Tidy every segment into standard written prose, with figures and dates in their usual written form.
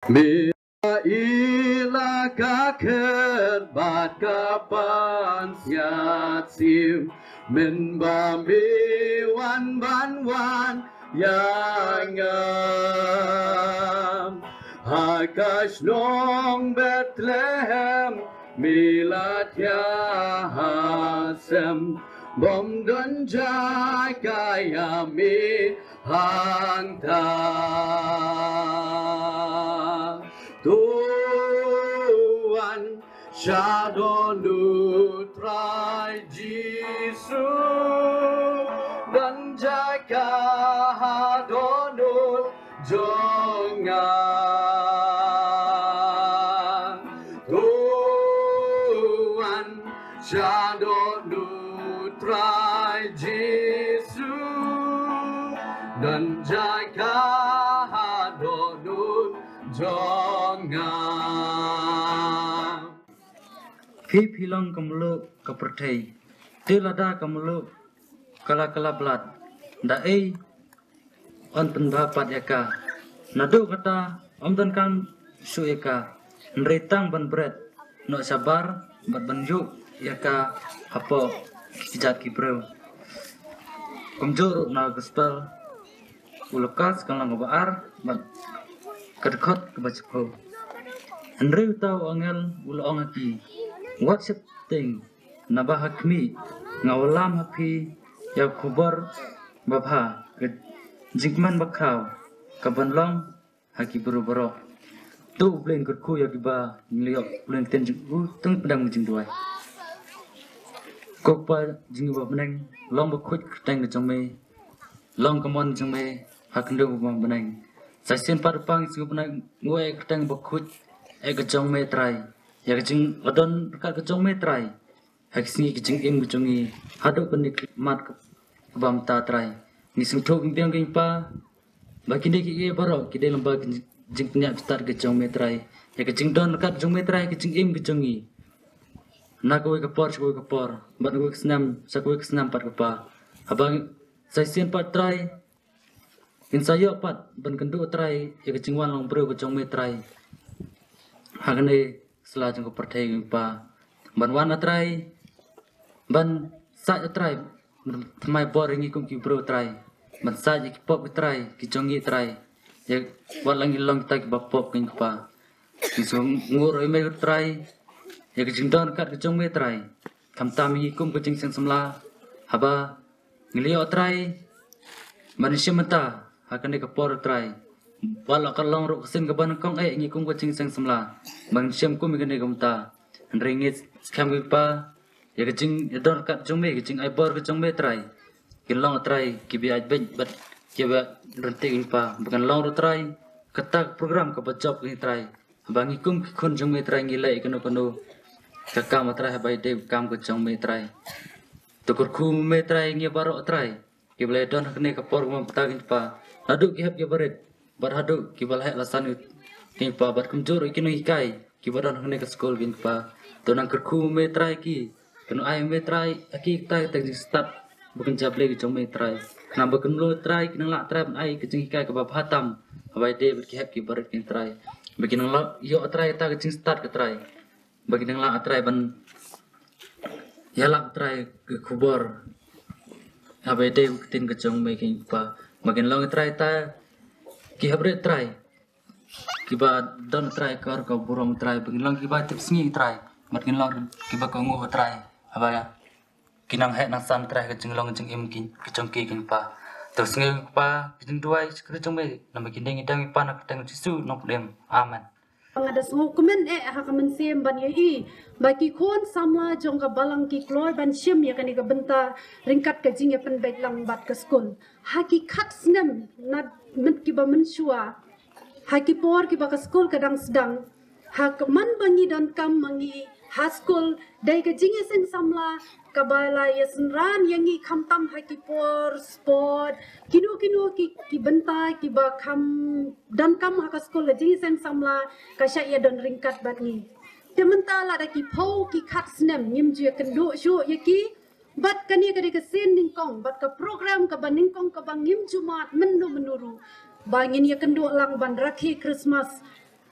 Ila kaket bat kapan siat sim min ba mi wan ban wan yang hakash nong Bethlehem milat ya hasem bom don jai kaya mi hang ta Tuhan Shadow Nutrai Jisu dan jaga hadonul jongan Tuhan Shadow Nutrai Jisu dan jaga hadonul jongan Khi long kamlu kapertai tilada kamlu kala blat da on pendapat eka nadu kata omdan kan su eka nretang ban bret no sabar bat banju eka apa kijat kibreu komjor na gospel ulakas kalang baar bat kedekot kebacepo Henry tau angel ula ongaki WhatsApp ting nabahakmi ngawalam hapi ya kubar babha jingman bakau kabanlong haki buru-buru tu bleng kurku ya giba ngliok bleng ten jingku tung pedang jing duai kokpa jingba beneng long bakhut tang jongme long kamon jongme hakndo beneng saisen parpang su beneng ngoi tang bakhut jongme trai ya jing adon ka jongme trai haksini jing im jongi hadok benik mat bam ta trai ni sung thok biang ging pa bagi ni ki baro ki de lamba jing punya start ke jong metrai ya ke jing don kat jong metrai ke jing im ke jongi na ko ke por bat ko snam sa ko snam pat ko pa abang sai sien pat trai in sayo pat ban kendu trai ya ke jing wan long bro ke jong metrai hagne sela jong ko perthai ging pa ban wan atrai ban sa atrai mai boring ikum ki bro trai man sa ki pop trai ki jongi trai ya walang ilong tak bapop king pa ki so ngoro me trai ya ki jingdon kat ki jong me trai kam tami ikum ki jing sang samla haba ngilio trai manusia mata akan ke por trai wala kalong ro sen ke ban kong ngikum ki jing sang samla manusia kum mi ne gamta ringit skam pa ya kecing don kat jong me kecing ai bor ke jong me trai kilong trai ki bi aj ben bat ki ba renting pa bukan long ro trai ketak program ke bacop ni trai bangi kum ki khon jong me trai ngilai kono ka kam trai bai de kam ke jong me trai tukur khu me trai ngi baro trai ki ble don kene ke por mom tagin pa hadu ki hab ki baret bar hadu ki bal hek lasan ni pa bat kumjur ikino hikai ki badon kene ke skol gin pa tonang kerku me trai ki kena ai metrai aki tai tak start bukan jable ke jong metrai kenapa kenlo trai kena lak trai ai kecing kai ke bab hatam abai de berkihap ki barat kin trai bagi nang lak yo trai ta kecing start ke trai bagi nang lak trai ban ya lak trai ke kubur abai de tin ke jong me kin pa bagi nang trai ta ki habre trai ki ba don trai kar ka burom trai bagi nang ki ba tip sngi trai bagi nang ki ba ko ngo trai abaya kinang hek nang san trai ke jenglong jeng im kin ke jongki kin pa terus ngi pa jeng duai ke jong me nam kin ding dang pa nak tang jisu nok dem amen ada semua komen hakamen sim ban yai bagi kon sama jong ka balang ki klor ban sim ya kan ka benta ringkat ke jing ya pen baik lang bat ke skul hakikat snem na men ki ba mensua haki por ki ba ke skul kadang sedang hak man bangi dan kam mangi haskul dai ke jing sen samla kabala yasnran yangi khamtam haki por sport kinu ki benta ki ba kham dan kam hakaskul jing sen samla kasya ya don ringkat batni tementa la da ki pau ki khat snem nim ju kendu shu yaki bat kani ka de sin ningkong bat ka program ka ban ningkong ka bang nim jumat menuru bangin ya kendu lang ban rakhi christmas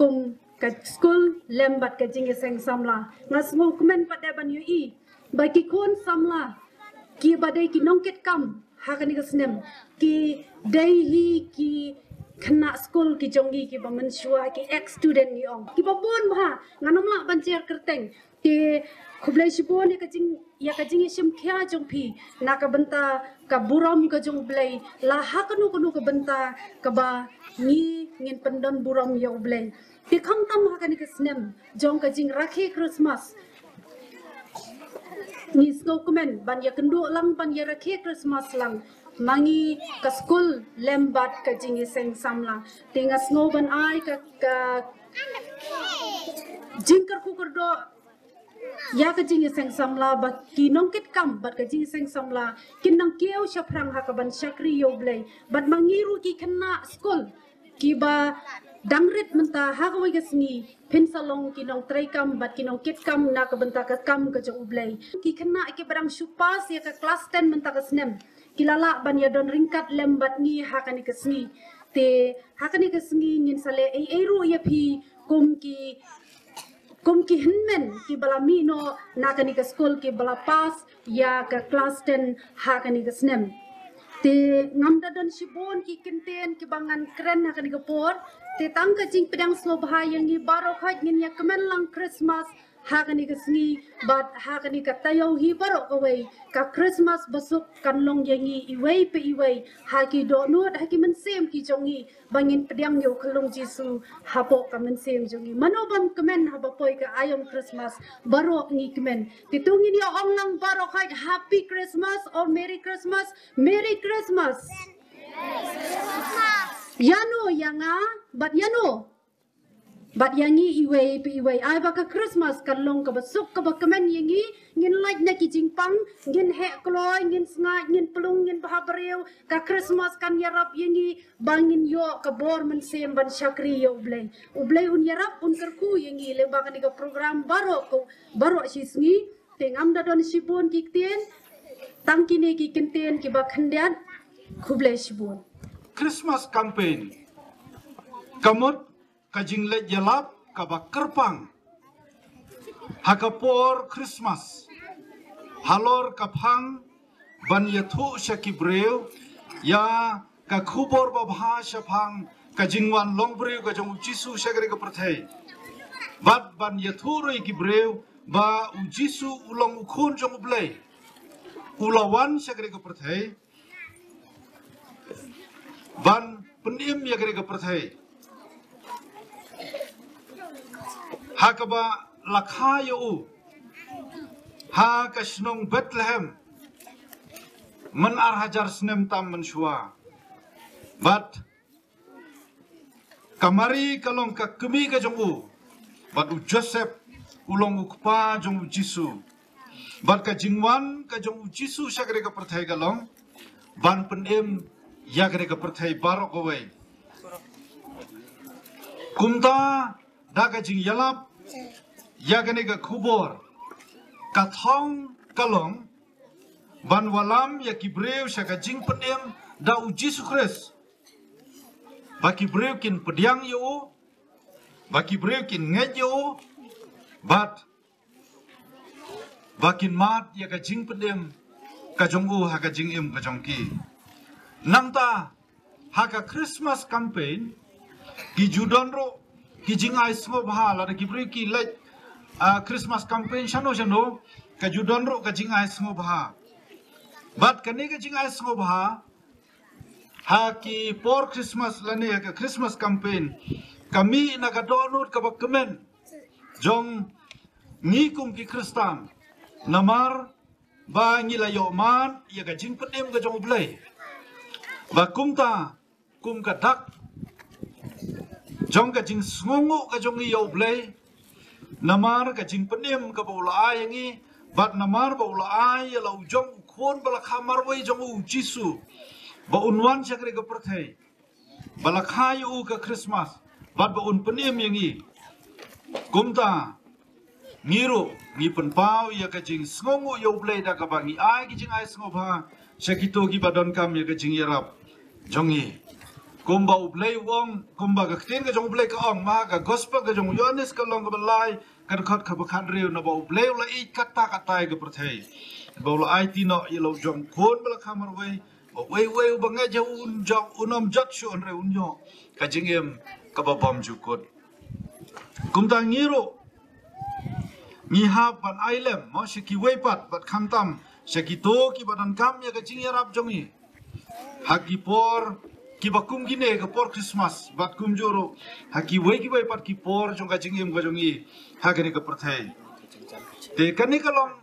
kum ka school lembat ka jing seng samla ngas ngo komen pada ban yu I bagi kon samla ki badai ki nongket kam hakani ka snem ki dai hi ki kena school ki jongi ki bamen shua ki ex student ni ong ki babon ba nganomla banjer kerteng ki kublai shibon ya ka jing shim kya jong pi na ka benta ka buram ka jong blai la hakanu kanu ka benta ka ba ni ngin pendon buram ya blai ti kham tam hakani ka snem jong ka jing rakhi Christmas ni sko komen ban ya kendu lang ban ya rakhi Christmas lang mangi ka school lembat ka jingi seng samla tingas ngoban ai ka jingkar kukur do ya ka jingi seng samla ba ki nongkit kam bat ka jingi seng samla kin nang keu shaprang ha ka ban shakri yo blai bat mangiru ki kena school ki ba dangrit menta ha ka wai gasni pensalong ki nong trai kam bat ki nong kit kam na ka benta ka kam ka jong blai ki kena ki barang supas ya ka class 10 menta ka snem kilala ban ya don ringkat lembat ni hakani kesni te hakani kesni ngin sale ai ru ya pi kum ki hinmen ki balami no nakani ke school ki bala pas ya ka class 10 hakani kesnem te ngamda don shibon ki kenten ki bangan keren hakani ke por te tangka jing pedang slob ha yang ni baro khaj ngin ya kemen lang Christmas hakani kesni bat hakani ka tayo hi baro kawai ka Christmas besuk kan long yangi iwei pe iwei haki do nut haki men sem ki jongi bangin pedang yo khalong Jisu hapo ka men sem jongi manobam kemen habapoi ka ayom Christmas baro ngi kemen titungin yo ong lang baro khaj happy Christmas or Merry Christmas yano yanga bat yano bat yangi iwei pe iwei ai ba ka Christmas kalong ka basuk ka ba kemen yangi ngin like na ki jingpang ngin he kloi ngin snga ngin pelung ngin bahabreu ka Christmas kan yarap yangi bangin yo ka bor men sem ban shakri yo ublei un yarap un kerku yangi le ba ka ni ka program baro sisngi tengam da don sibon kikten tangkine ki kenten ki ba khandian khublei sibon Christmas campaign kamut kajing le jalap kaba kerpang hakapor Christmas halor kaphang ban yathu shakibreu ya ka khubor babha shapang kajingwan longbreu ka jong Jisu shagre ka prathai bat ban yathu roi kibreu ba Jisu ulong ukhun jong blai ulawan shagre ka prathai ban pendim yagre ka prathai hakaba lakha yo ha kashnong Bethlehem man hajar snem tam menshua bat kamari kalong ka kemi ka jongu bat Joseph ulong ukpa jongu Jisu bat ka jingwan ka jongu Jisu shagre ka perthai kalong ban penem yagre ka perthai barok away kumta daga jing yalap yagane ka khubor kathong kalong ban walam ya kibreu shaka jing penem da Jisu Christ baki breu kin pediang yo baki breu kin ngej yo bat bakin mat ya ka jing penem ka jongu ha ka jing im ka jongki nangta ha ka Christmas campaign ki judonro ki jingai smo bhala da kibreu ki like Christmas campaign shano ka judonro ka jingai smo bha bat kane ka jingai smo bha ha ki por Christmas lane ka Christmas campaign kami na ka donut ka bakmen jong ni kum ki Kristan namar ba ngilayo man ya ka jing penem ka jong blai ba kumta kum ka dak jong ka jing sngongo ka jong yo blai namar ka jing penem ka bola ayangi bat namar bola ay la jong khon bala khamar wai jong Jisu ba unwan shakre ka prathai bala khayu ka Christmas bat ba un penem yangi kumta ngiru ngi penpau ya ka jing sngongo yo blai da ka bangi ay ki jing ay sngoba shakito ki badon kam ya ka jing yarap jongi kumba ublay wong kumba ka ktin ka jong ublay ka ong ma ka gospel ka jong Yohanes ka long ka balai kan khot ka bakhan riu na ba ublay la I kata katai ka prathai ba la ai ti no yelo jong khon bala khamar we ba nga ja un jong unom jat shu on re un yo ka jingem ka ba bom ju kot kum ta ngiro mi ha ban ailem mo shiki we pat bat kham tam shaki to ki badan kam ya ka jing yarap jongi haki por ki bakum gine ka por Christmas bat kum joro haki we pat ki por jong ka jingem ka jongi hagani ka prathai te kani ka long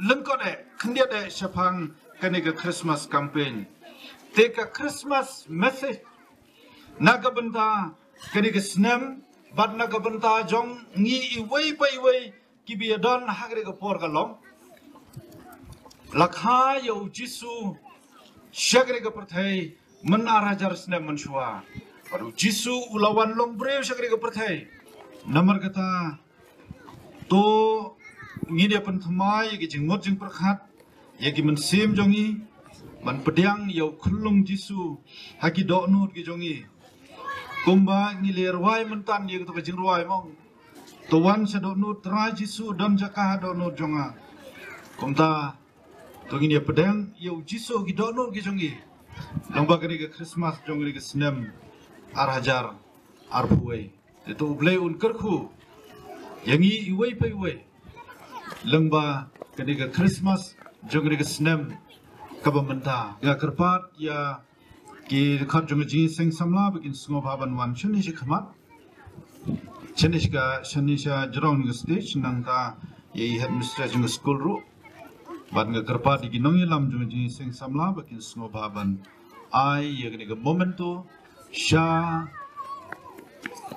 lengko de khndia de shapang kani ka Christmas campaign te ka Christmas message naga benta kani ka snem bat naga benta jong ngi we ki bi don hagri ka por ka long lakha yo jisu shagri ka prathai man arajar snem man shwa paru jisu ulawan long breu shagri ka prathai namar kata to ngi dia pen thamai ki jingmot jing prakhat ye ki man sim jongi man pediang yo khulung jisu haki do nut ki jongi kumba ngi lerwai man tan ye to ka jingwai mong to wan se do nut tra jisu dam jaka do nut jonga kumta to ngi dia pedang yo jisu ki do nut ki jongi lomba kani ka Christmas jongi ka snem ar hajar ar puai to ublay un kerkhu yangi iwai pai wai lengba kani ka Christmas jongi ka snem ka bamanta ga kerpat ya ki khat jongi ji seng samla bikin sngo baban wan chuni shi khamat chani ka shani sha jrong ni stage nangta ye headmistress jong school ru ban ga kerpat di nongi lam jongi ji seng samla bikin sngo baban ai ye kani ka momento sha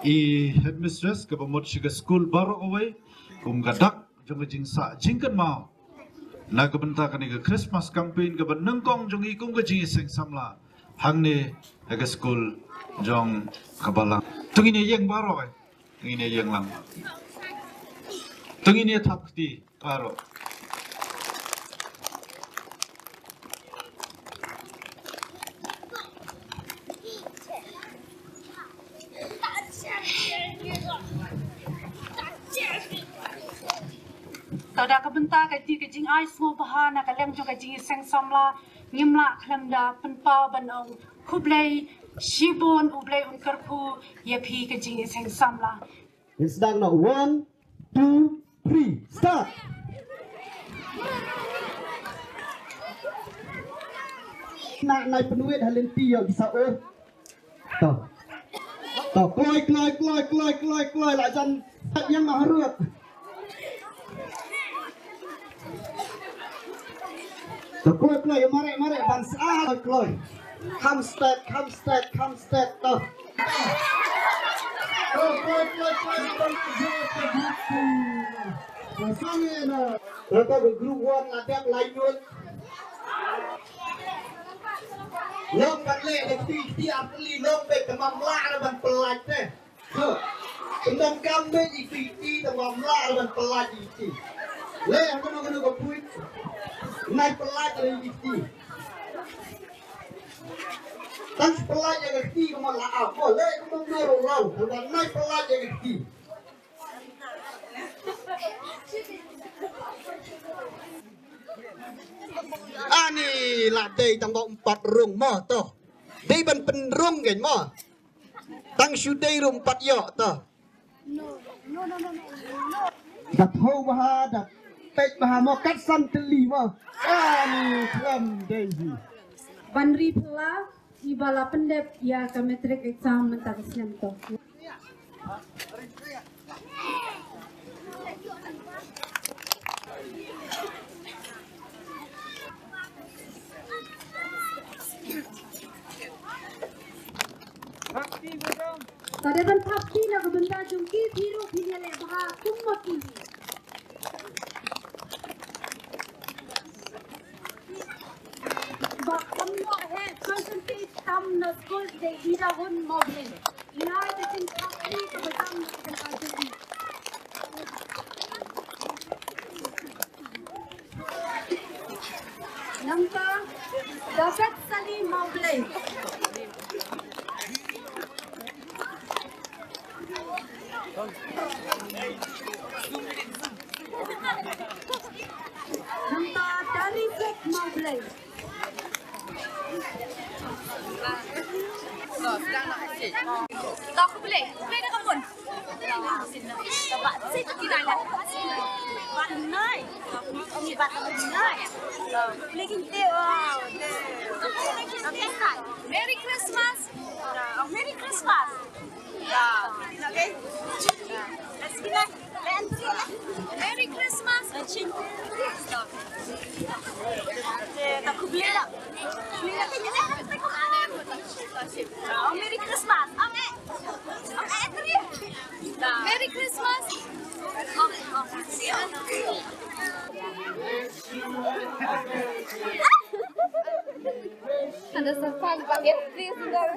headmistress ka bamot shi ka school baro away kum gadak jong jing sa jingkan mau na ka benta ka ni ka Christmas campaign ka ban nangkong jong I kum ka jing seng samla hangne ka school jong kabalang tungi ne yeng baro ai tungi ne yeng lang tungi ne thapti baro Tada ka benta ka ti ka jing ai smo bahana ka lem jo ka jing seng samla ngimla khlamda penpa banong khublei shibon ublei un karpu ye phi ka jing seng samla Sedang nak 1, 2, 3, start. Nak naik penuit halin tiap bisa Toh. Toh, kloi lah jan yang maharut. Toh, kloi mare ban ah kloi. Come step toh. Lepas grup one ada lain Long ban le le ti apli long be tamam la ban pelat teh. Tendang kambe di ti tamam la ban pelat di ti. Le kono ko puit. Nai pelat di ti. Tan pelat yang ti ko la apa le ko ngoro rau ban nai pelat yang ti. Ani ladai tanggo 4 rung mo to. Dei ban pen rung gen mo. Tang sudai rung 4 yo to. Dat ho baha dat pek baha mo kat san teli mo. Ani klam dei. Banri pula ibala pendep ya ka metric exam mentak senam to. Tadi ban pakti na benda jungki biru pinya le baha kummati. Bak kamno he concentrate kam na school de ira hon moblin. Ina de tin pakti ko badam na ajli. Nangka dapat sali moblin. Nanta dari Fleck Maublay. Đó không boleh. Boleh dah kamu. Sebab saya tu kira lah. Bạn nói. Ông gì bạn nói. Boleh kita. Merry Christmas. Merry Christmas. Okay. Let's go. Merry Christmas. Tak aku boleh tak? Boleh tak tengok Merry Christmas. Merry Christmas. Ada sepang pakai tis sudah.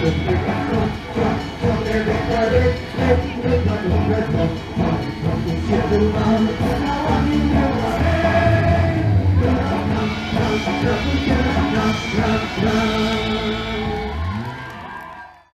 Thank you.